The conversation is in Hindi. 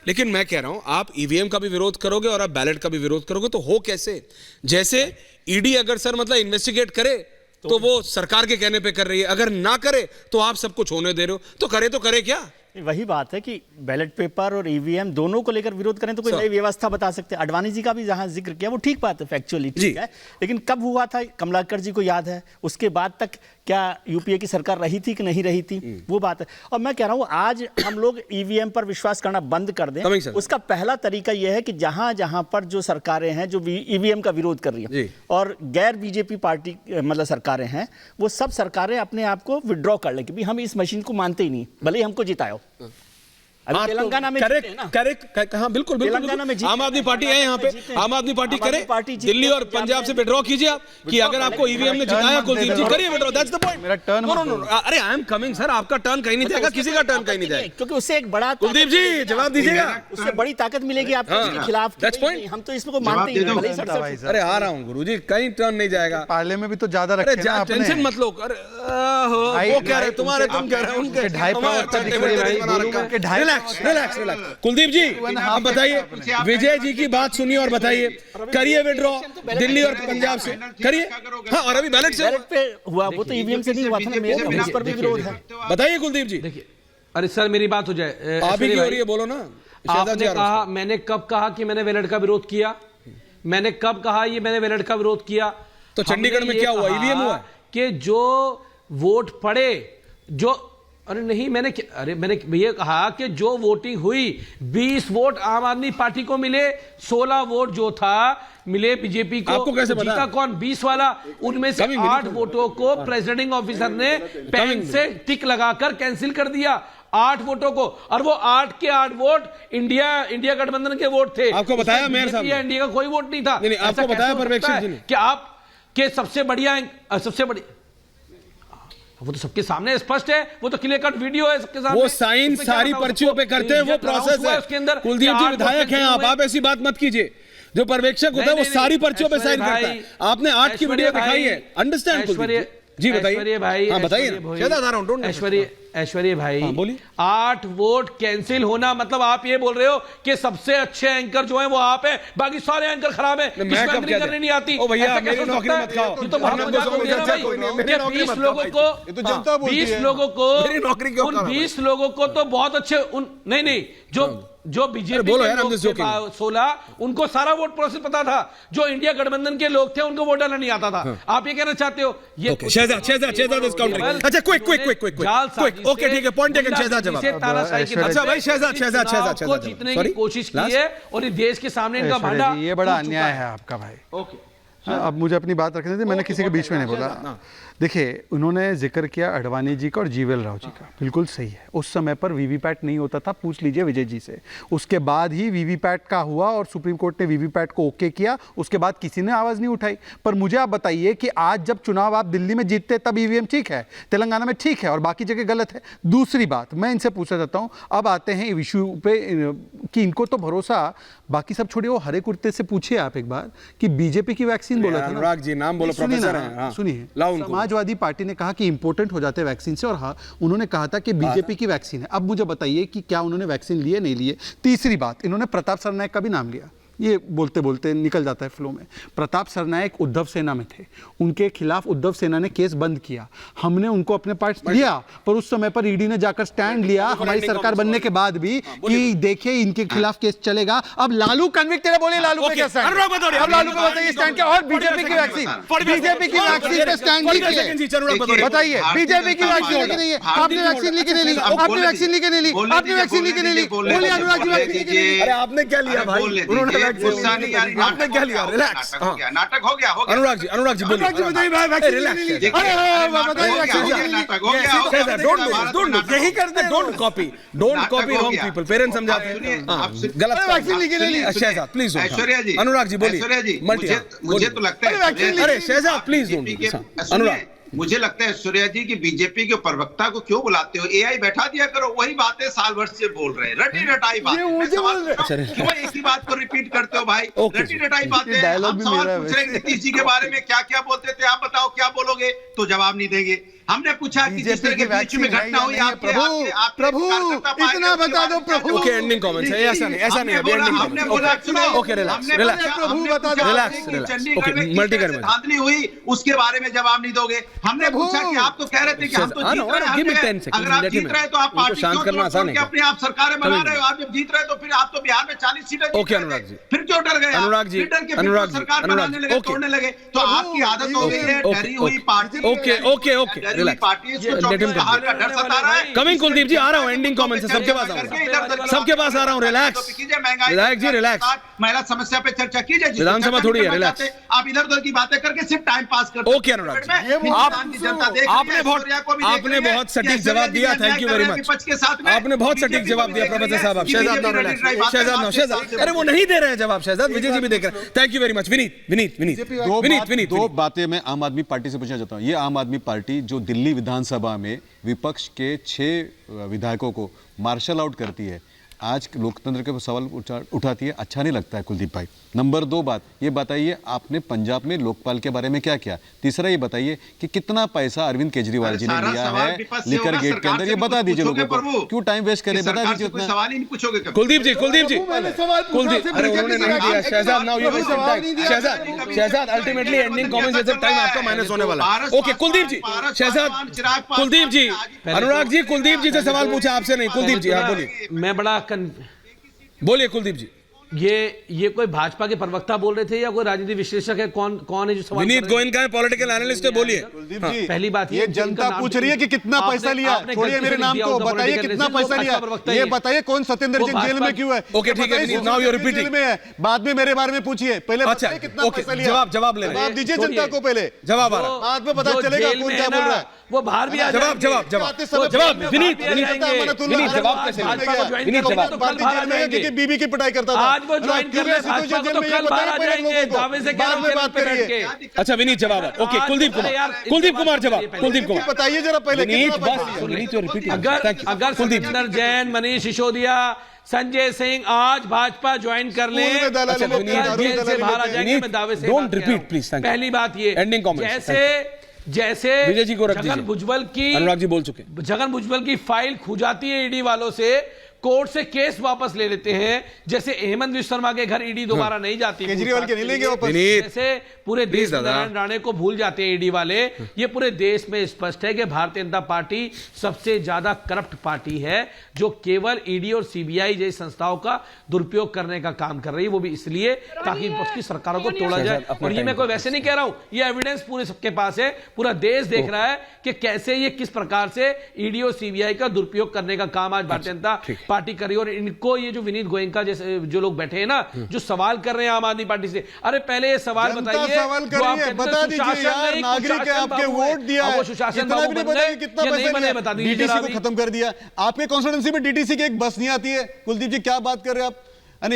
लेकिन मैं कह रहा हूं आप ईवीएम का भी विरोध करोगे और आप बैलेट का भी विरोध करोगे तो हो कैसे? जैसे ईडी अगर सर मतलब इन्वेस्टिगेट करे तो वो सरकार के कहने पे कर रही है, अगर ना करे तो आप सब कुछ होने दे रहे हो, तो करे क्या? वही बात है कि बैलेट पेपर और ईवीएम दोनों को लेकर विरोध करें तो कोई नई व्यवस्था बता सकते हैं। अडवाणी जी का भी जहां जिक्र किया वो ठीक बात है, फैक्चुअली ठीक है, लेकिन कब हुआ था कमलाकर जी को याद है? उसके बाद तक क्या यूपीए की सरकार रही थी कि नहीं रही थी, वो बात है। और मैं कह रहा हूं आज हम लोग ईवीएम पर विश्वास करना बंद कर दें। उसका पहला तरीका यह है कि जहां जहां पर जो सरकारें हैं जो ईवीएम का विरोध कर रही हैं और गैर बीजेपी पार्टी मतलब सरकारें हैं, वो सब सरकारें अपने आप को विड्रॉ कर लें कि भी हम इस मशीन को मानते ही नहीं, भले ही हमको जिताओ। तेलंगाना में करेक्ट, हाँ बिल्कुल तेलंगाना में आम आदमी पार्टी है यहाँ पे, आम आदमी पार्टी करे, दिल्ली और पंजाब से विड्रॉ कीजिए आप कि अगर आपको ईवीएम ने जिताया कुलदीप जी करिए विड्रॉ, दैट्स द पॉइंट। मेरा टर्न अरे आई एम कमिंग सर, आपका टर्न कहीं नहीं जाएगा, किसी का टर्न कहीं नहीं जाएगा, क्योंकि उससे एक बड़ा कुलदीप जी जवाब दीजिएगा, उससे बड़ी ताकत मिलेगी आपके खिलाफ। हम तो इसको मानते ही नहीं। अरे आ रहा हूँ गुरुजी, कहीं टर्न नहीं जाएगा। पार्ले में भी तो ज्यादा रखे हैं आपने, टेंशन मत लो। अरे वो कह रहे तुम्हारे, तुम कह रहे हो उनके, रिलैक्स। कुलदीप जी आप बताइए, विजय जी की बात सुनिए और बताइए, करिए विड्रॉ दिल्ली और पंजाब से करिए। हाँ, और अभी बैलेट से पे हुआ, वो तो ईवीएम से नहीं हुआ था ना, उस पर भी विरोध है। बताइए कुलदीप जी। देखिए, अरे सर मेरी बात हो जाए, आप ही की हो रही है, बोलो ना। आपने कहा, मैंने कब कहा कि मैंने बैलेट का विरोध किया? मैंने कब कहा ये मैंने बैलेट का विरोध किया? तो चंडीगढ़ में क्या हुआ? ईवीएम हुआ कि जो वोट पड़े, जो अरे नहीं, मैंने ये कहा कि जो वोटिंग हुई 20 वोट आम आदमी पार्टी को मिले, 16 वोट जो था मिले बीजेपी को। आपको कैसे पता? जीता कौन? 20 वाला, उनमें से 8 वोटों को प्रेसिडिंग ऑफिसर ने पेन से टिक लगाकर कैंसिल कर दिया, 8 वोटों को। और वो 8 के 8 वोट इंडिया गठबंधन के वोट थे। आपको बताया मेयर साहब? इंडिया का कोई वोट नहीं था। आपको बताया पर्यवेक्षक जी ने कि आप के सबसे बड़ी वो तो सबके सामने स्पष्ट है, वो तो क्लियर कट वीडियो है सबके सामने। वो साइन सारी पर्चियों पे करते हैं, वो प्रोसेस है उसके अंदर। कुलदीप जी विधायक हैं आप ऐसी बात मत कीजिए। जो पर्यवेक्षक होता है वो सारी पर्चियों पे साइन करता है। आपने 8 की वीडियो दिखाई है, अंडरस्टैंड जी बताइए भाई। हाँ बताइए ऐश्वर्य भाई, 8 वोट कैंसिल होना मतलब आप ये बोल रहे हो कि सबसे अच्छे एंकर जो है वो आप है, बाकी सारे एंकर खराब है, एंकरिंग करनी नहीं आती। ओ भैया मेरी नौकरी मत खाओ, ये तो बहुत मजाक हो गया ना भाई। 20 लोगों को तो बहुत अच्छे नहीं जो बीजेपी के 16 उनको सारा वोट प्रोसेस पता था, जो इंडिया गठबंधन के लोग थे उनको वोट डालना नहीं आता था। आप ये कहना चाहते हो? ये शहजाद इज काउंटरिंग। अच्छा क्विक ओके ठीक है, पॉइंट टेकन। शहजाद जवाब। अच्छा भाई शहजाद को जीतने की कोशिश की है और ये देश के सामने इनका भांडा, ये बड़ा अन्याय है आपका भाई। ओके अब मुझे अपनी बात रखने दे, मैंने किसी के बीच में नहीं बोला। देखिए, उन्होंने जिक्र किया अडवाणी जी का और जीवेल राव जी का, बिल्कुल सही है। उस समय पर वीवीपैट नहीं होता था, पूछ लीजिए विजय जी से। उसके बाद ही वीवीपैट का हुआ और सुप्रीम कोर्ट ने वीवीपैट को ओके किया, उसके बाद किसी ने आवाज़ नहीं उठाई। पर मुझे आप बताइए कि आज जब चुनाव आप दिल्ली में जीतते तब ईवीएम ठीक है, तेलंगाना में ठीक है और बाकी जगह गलत है। दूसरी बात मैं इनसे पूछना चाहता हूँ, अब आते हैं इशू पे कि इनको तो भरोसा, बाकी सब छोड़िए, वो हरे कुर्ते से पूछिए आप एक बार कि बीजेपी की वैक्सीन बोला था ना, अनुराग जी नाम बोलो, प्रोफेसर हैं, सुनिए, समाजवादी पार्टी ने कहा कि इंपोर्टेंट हो जाते हैं वैक्सीन से, और हाँ उन्होंने कहा था कि बीजेपी की वैक्सीन है। अब मुझे बताइए कि क्या उन्होंने वैक्सीन लिए नहीं लिए। तीसरी बात, इन्होंने प्रताप सरनायक का भी नाम लिया, ये बोलते बोलते निकल जाता है फ्लो में। प्रताप सरनायक उद्धव सेना में थे, उनके खिलाफ उद्धव सेना ने केस बंद किया, हमने उनको अपने पास लिया, पर उस समय पर ईडी ने जाकर स्टैंड लिया हमारी सरकार बनने के बाद भी कि देखिए इनके खिलाफ केस चलेगा। अब लालू कन्विक्टेड है, बोले लालू पे क्या स्टैंड? अब लालू पे बताइए स्टैंड क्या? और बीजेपी की वैक्सीन पे स्टैंड लीजिए, बताइए बीजेपी की वैक्सीन लेके नहीं है, आपने वैक्सीन लेके नहीं ली, आपने वैक्सीन लेके नहीं ली, आपने वैक्सीन लेके नहीं ली, बोलिए अनुराग जी वैक्सीन लेके नहीं ली। अरे आपने क्या लिया भाई? उन्होंने गुस्सा नहीं, आपने क्या लिया? रिलैक्स। नाटक हो गया। अनुराग जी बोलिए। रिलैक्स। डोंट यही करते, don't copy wrong people. Parents समझाते हैं गलत। शहजाद प्लीज। ऐश्वर्या जी, अनुराग जी बोलिए। मुझे तो लगता है, अरे शहजाद प्लीज डोंट। अनुराग मुझे लगता है ऐश्वर्या जी की बीजेपी के प्रवक्ता को क्यों बुलाते हो? एआई बैठा दिया करो, वही बातें साल भर से बोल रहे हैं, रटी रटाई बात। क्यों एक ही बात को रिपीट करते हो भाई? रटी रटाई बातें। हम सवाल पूछ रहे हैं नीतीश जी के बारे में, क्या क्या बोलते थे, आप बताओ क्या बोलोगे? तो जवाब नहीं देंगे। हमने पूछा कि जिस तरह के बीच में घटना हुई प्रभु इतना बता दो प्रभु। ओके एंडिंग कमेंट्स है, ऐसा नहीं हमने बोला ओके रिलैक्स प्रभु बता दो, रिलैक्स ओके मल्टी कर धांधली हुई उसके बारे में जवाब नहीं दोगे। हमने पूछा कि आप तो कह रहे थे कि हम तो जीत रहे हैं, अगर आप जीत रहे तो आप पार्टी शांत करना आसान है, अपने आप सरकारें बना रहे हो, आप जब जीत रहे तो फिर आप तो बिहार में 40 सीटें ओके अनुराग जी, फिर क्यों डर गए? अनुराग जी, अनुराग सरकार बनाने लगे, तोड़ने लगे, तो आपकी आदत हो गई है डरी हुई party. Okay okay okay relax, coming Kuldeep ji, आ रहा हूं, एंडिंग कमेंट से सबके पास आ रहा हूं, सबके पास आ रहा हूं, रिलैक्स विधायक जी रिलैक्स, महिला समस्या पे चर्चा कीजिए, विधानसभा थोड़ी है, रिलैक्स, आप इधर उधर की बातें करके सिर्फ टाइम पास करते। ओके अनुराग जी, आपने बहुत सटीक जवाब दिया, थैंक यू वेरी मच, आपने बहुत सटीक जवाब दिया प्रोफेसर साहब। शहजाद नाउ रिलैक्स, शहजाद, अरे वो नहीं दे रहे हैं जवाब, शहजाद विजय जी भी देख रहे हैं, thank you very much. Vineet दो बातें मैं आम आदमी पार्टी से पूछना चाहता हूं। ये आम आदमी पार्टी जो दिल्ली विधानसभा में विपक्ष के 6 विधायकों को मार्शल आउट करती है, आज लोकतंत्र के सवाल उठाती है, अच्छा नहीं लगता है कुलदीप भाई। नंबर 2 बात ये बताइए, आपने पंजाब में लोकपाल के बारे में क्या किया? तीसरा ये बताइए कि कितना पैसा अरविंद केजरीवाल जी ने लिया है लिकर गेट के अंदर, ये बता दीजिए लोगों को, क्यों टाइम वेस्ट करें, बता दीजिए उतना। सवाल ही नहीं पूछोगे कुलदीप जी, अरे उन्होंने नहीं दिया। Shahzad now you wasting time, Shahzad ultimately ending comments से टाइम आपका माइनस होने वाला है। ओके कुलदीप जी, शहजाद, कुलदीप जी, अनुराग जी, कुलदीप जी से सवाल पूछा आपसे नहीं, कुलदीप जी आप बोलिए, मैं बड़ा बोलिए कुलदीप जी। ये कोई भाजपा के प्रवक्ता बोल रहे थे या कोई राजनीतिक विश्लेषक है? कौन है जो सवाल? विनीत गोयनका है, पॉलिटिकल एनालिस्ट है, बोलिए। पहली बात ये जनता पूछ रही है कि कितना पैसा लिया, छोड़िए मेरे नाम को, बताइए कितना पैसा लिया, ये बताइए कौन सत्येंद्र जैन जेल में क्यों है? ओके ठीक है, नाउ यू आर रिपीटिंग, बाद में मेरे बारे में पूछिए, पहले बताइए कितना पैसा लिया। जवाब ले रहे हैं, जवाब दीजिए जनता को, पहले जवाब आ रहा है, बाद में पता चलेगा कौन क्या बोल रहा है। वो बाहर भी आ जवाब विनीत, जवाब बीबी की पिटाई करता था, आज वो ज्वाइन कर रहे हैं भाजपा को, तो कल बाहर आ जाएंगे, दावे से बाद में बात करिए। अच्छा विनीत जवाब, ओके कुलदीप कुमार जवाब, कुलदीप कुमार बताइए जरा पहले। अगर सत्येंद्र जैन, मनीष सिसोदिया, संजय सिंह आज भाजपा ज्वाइन कर ले, जेल से बाहर आ जाएंगे, मैं दावे से। डोंट रिपीट प्लीज, पहली बात ये, एंडिंग कमेंट जैसे विजय जी को रख दीजिए, छगन भुजबल की, अनुराग जी बोल चुके, छगन भुजबल की फाइल खुजाती है ईडी वालों से, कोर्ट से केस वापस ले लेते हैं, जैसे हेमंत विश्व शर्मा के घर ईडी दोबारा नहीं जाती, केजरीवाल के नहीं लेंगे वापस, जैसे पूरे देश में नारायण राणे को भूल जाते हैं ईडी वाले। ये पूरे देश में स्पष्ट है कि भारतीय जनता पार्टी सबसे ज्यादा करप्ट पार्टी है, जो केवल ईडी और सीबीआई जैसी संस्थाओं का दुरुपयोग करने का काम कर रही है, वो भी इसलिए ताकि उसकी सरकारों को तोड़ा जाए। और ये मैं कोई वैसे नहीं कह रहा हूं, ये एविडेंस पूरे सबके पास है, पूरा देश देख रहा है कि कैसे ये किस प्रकार से ईडी और सीबीआई का दुरुपयोग करने का काम आज भारतीय जनता पार्टी करी। और इनको ये जो विनीत गोयनका जैसे जो लोग बैठे हैं ना, जो सवाल कर रहे हैं आम आदमी पार्टी से, अरे पहले ये सवाल बताइए, बता दीजिए यार, नागरिक है, आपके वोट दिया है, सुशासन बाबू बन गए, कितना पैसा बता दीजिए, डीटीसी को खत्म कर दिया, आपके कॉन्स्टिट्यूएंसी में डीटीसी की एक बस नहीं आती है। कुलदीप जी क्या बात कर रहे हैं आप?